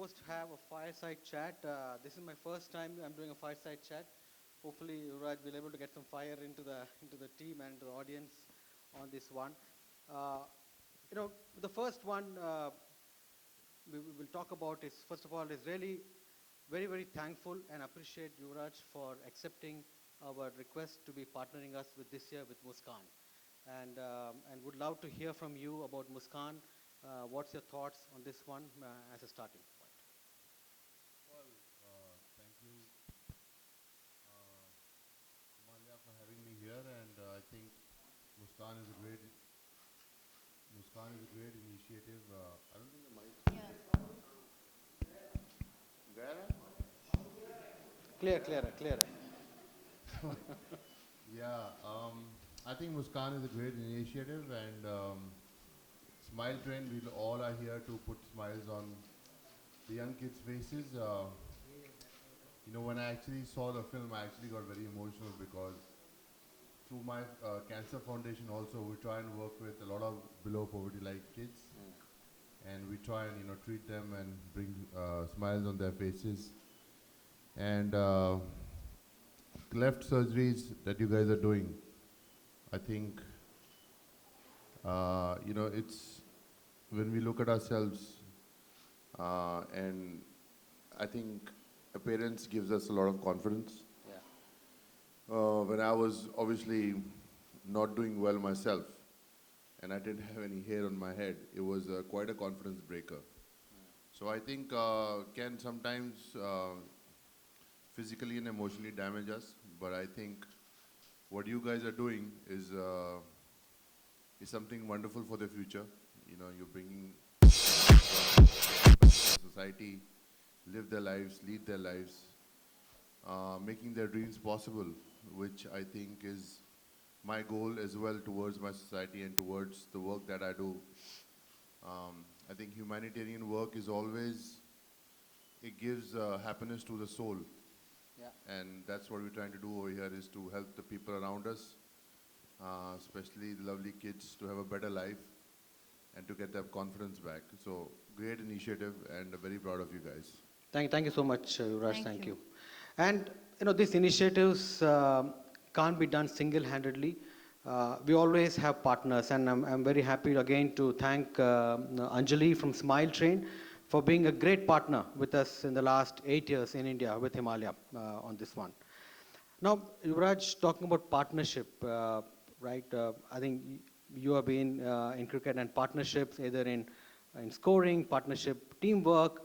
supposed to have a fireside chat. This is my first time I'm doing a fireside chat. Hopefully, Yuvraj will be able to get some fire into the team and to the audience on this one. Uh, the first one we will talk about is, first of all, is really very, very thankful and appreciate Yuvraj for accepting our request to be partnering us with this year with Muskaan. And would love to hear from you about Muskaan. What's your thoughts on this one as a starting point? Well, thank you, Malia, for having me here. And I think Muskaan is a great Muskaan is a great initiative. I don't think the mic. There? Clear, clearer, clearer. Yeah, I think Muskaan is a great initiative, and Smile Train. We all are here to put smiles on the young kids' faces. When I actually saw the film, I actually got very emotional because through my cancer foundation also, we try and work with a lot of below poverty like kids, and we try and treat them and bring smiles on their faces. And cleft surgeries that you guys are doing, I think it's when we look at ourselves, and I think appearance gives us a lot of confidence. Yeah. When I was obviously not doing well myself, and I didn't have any hair on my head, it was quite a confidence breaker. So I think can sometimes physically and emotionally damage us, but I think what you guys are doing is something wonderful for the future. You're bringing society, live their lives, lead their lives, making their dreams possible, which I think is my goal as well towards my society and towards the work that I do. I think humanitarian work is always, it gives happiness to the soul. Yeah. And that's what we're trying to do over here is to help the people around us, especially the lovely kids, to have a better life and to get their confidence back. So great initiative and very proud of you guys. Thank you so much, Yuvraj. Thank Thank you. you. And these initiatives can't be done single-handedly. We always have partners, and I'm very happy again to thank Anjali from Smile Train for being a great partner with us in the last 8 years in India with Himalaya on this one. Now, Yuvraj, talking about partnership, right? I think you have been in cricket and partnerships, either in scoring, partnership, teamwork.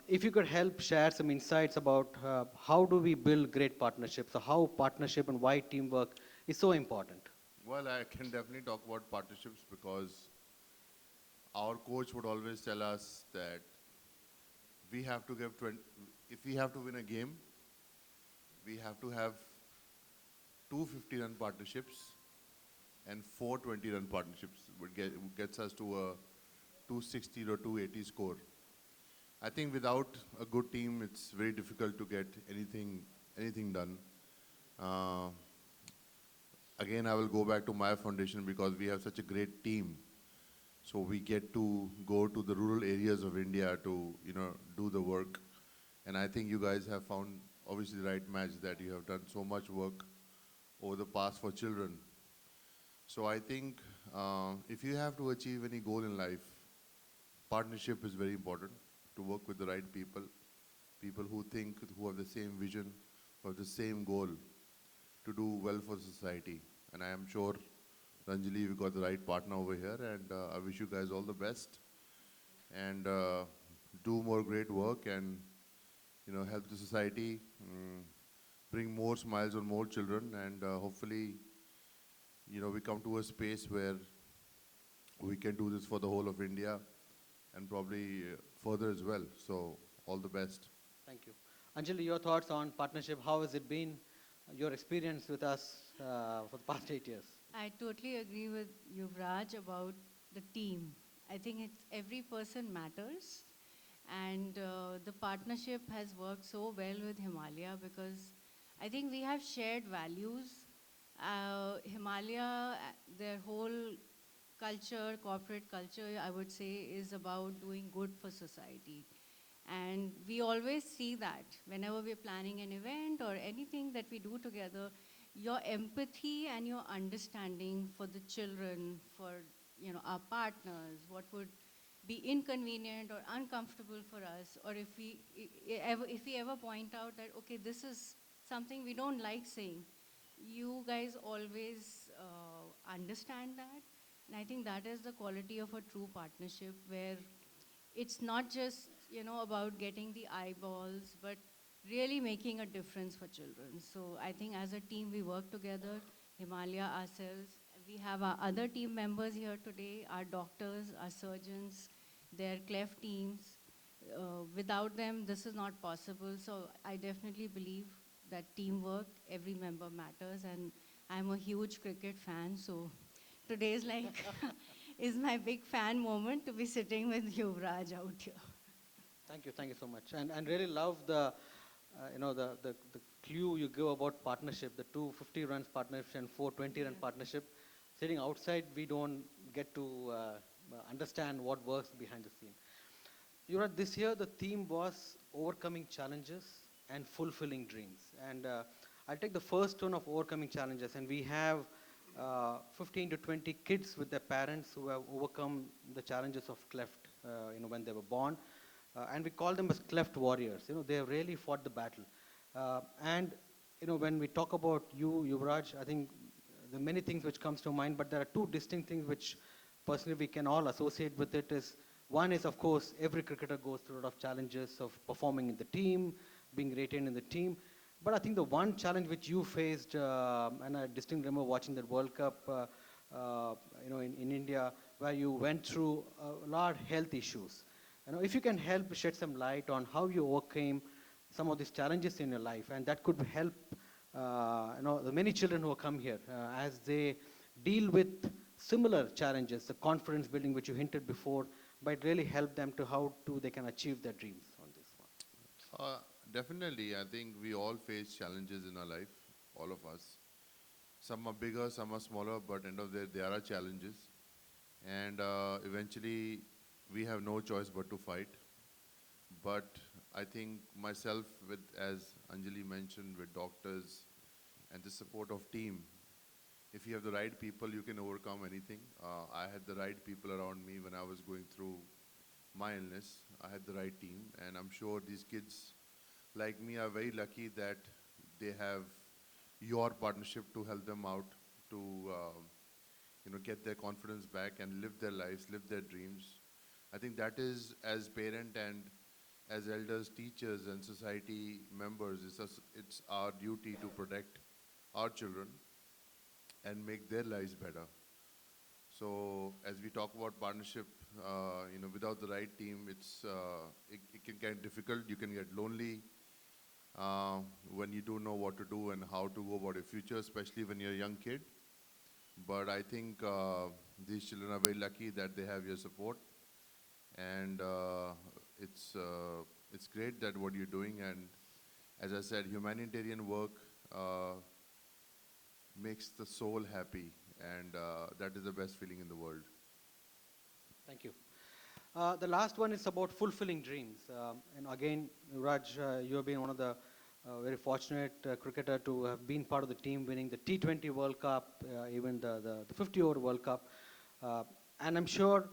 If you could help share some insights about how do we build great partnerships, so how partnership and why teamwork is so important. Well, I can definitely talk about partnerships because our coach would always tell us that we have to give 20, if we have to win a game, we have to have two 50-run partnerships and four 20-run partnerships, which gets us to a 260 or 280 score. I think without a good team, it's very difficult to get anything done. Uh, Again, I will go back to my foundation because we have such a great team. So we get to go to the rural areas of India to do the work. And I think you guys have found obviously the right match, that you have done so much work over the past for children. So I think if you have to achieve any goal in life, partnership is very important, to work with the right people, people who think, who have the same vision, who have the same goal to do well for society. And I am sure, Ranjali, we got the right partner over here, and I wish you guys all the best. And do more great work and help the society, bring more smiles on more children, and hopefully we come to a space where we can do this for the whole of India and probably further as well. So all the best. Thank you. Anjali, your thoughts on partnership? How has it been, your experience with us for the past 8 years? I totally agree with Yuvraj about the team. I think it's every person matters, and the partnership has worked so well with Himalaya because I think we have shared values. Himalaya, their whole culture, corporate culture, I would say, is about doing good for society. And we always see that whenever we're planning an event or anything that we do together, your empathy and your understanding for the children, for our partners, what would be inconvenient or uncomfortable for us, or if we ever point out that okay, this is something we don't like saying, you guys always understand that. And I think that is the quality of a true partnership, where it's not just about getting the eyeballs, but really making a difference for children. So I think as a team we work together, Himalaya, ourselves. We have our other team members here today, our doctors, our surgeons, their cleft teams. Without them, this is not possible. So I definitely believe that teamwork, every member matters, and I'm a huge cricket fan, so today's like is my big fan moment to be sitting with Yuvraj out here. Thank you so much. And really love the, the clue you give about partnership, the 250 runs partnership and 420-run partnership. Sitting outside, we don't get to understand what works behind the scene. This year the theme was overcoming challenges and fulfilling dreams. And I'll take the first one of overcoming challenges. And we have 15 to 20 kids with their parents who have overcome the challenges of cleft, when they were born. And we call them as cleft warriors. They have really fought the battle. And when we talk about you, Yuvraj, I think there are many things which comes to mind, but there are two distinct things which personally we can all associate with it. Is one is, of course, every cricketer goes through a lot of challenges of performing in the team, being retained in the team. But I think the one challenge which you faced, and I distinctly remember watching that World Cup, in India, where you went through a lot of health issues. If you can help shed some light on how you overcame some of these challenges in your life, and that could help, the many children who come here as they deal with similar challenges, the confidence building which you hinted before, might really help them to how to they can achieve their dreams on this one. Definitely, I think we all face challenges in our life, all of us. Some are bigger, some are smaller, but end of the day, there are challenges. And eventually, we have no choice but to fight. But I think myself, with, as Anjali mentioned, with doctors and the support of team, if you have the right people, you can overcome anything. I had the right people around me when I was going through my illness. I had the right team, and I'm sure these kids like me are very lucky that they have your partnership to help them out to get their confidence back and live their lives, live their dreams. I think that is, as parent and as elders, teachers, and society members, it's our duty to protect our children and make their lives better. So as we talk about partnership, without the right team, it can get difficult. You can get lonely when you don't know what to do and how to go about your future, especially when you're a young kid. But I think these children are very lucky that they have your support, and it's great that what you're doing. And as I said, humanitarian work makes the soul happy, and that is the best feeling in the world. Thank you. The last one is about fulfilling dreams. And again, Raj, you have been one of the very fortunate cricketer to have been part of the team winning the T20 World Cup, even the 50-over World Cup. And I'm sure,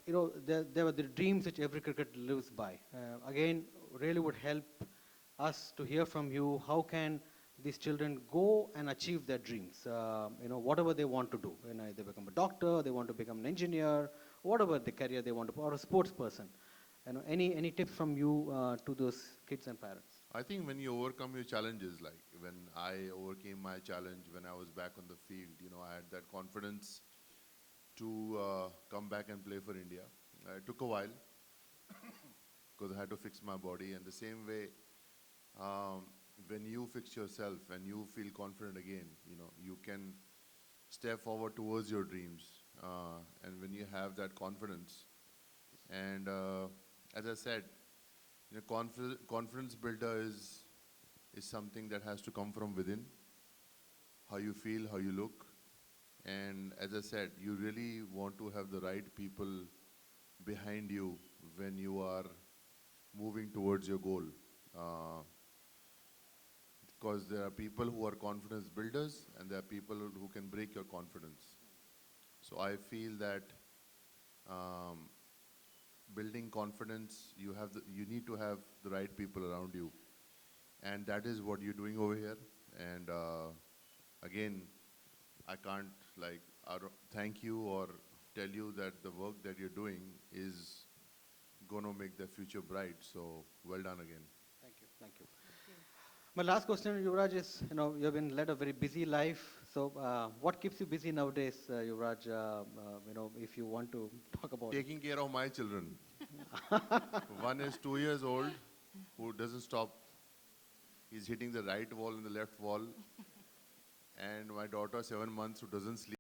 there were the dreams which every cricketer lives by. Again, really would help us to hear from you, how can these children go and achieve their dreams, whatever they want to do. They become a doctor, they want to become an engineer, whatever the career they want to, or a sports person. Any tips from you to those kids and parents? I think when you overcome your challenges, like when I overcame my challenge when I was back on the field, I had that confidence to come back and play for India. It took a while because I had to fix my body. And the same way, when you fix yourself and you feel confident again, you can step forward towards your dreams. And when you have that confidence, and as I said, confidence builder is something that has to come from within. How you feel, how you look, and as I said, you really want to have the right people behind you when you are moving towards your goal. Uh, because there are people who are confidence builders and there are people who can break your confidence. So I feel that um, building confidence, you need to have the right people around you, and that is what you're doing over here. And again, I can't thank you or tell you that the work that you're doing is going to make the future bright. So well done again. Thank you. Thank you. My last question, Yuvraj, is you've been led a very busy life. So, what keeps you busy nowadays, Yuvraj? If you want to talk about it. Taking care of my children. One is 2 years old, who doesn't stop. He's hitting the right wall and the left wall. And my daughter, 7 months, who doesn't sleep.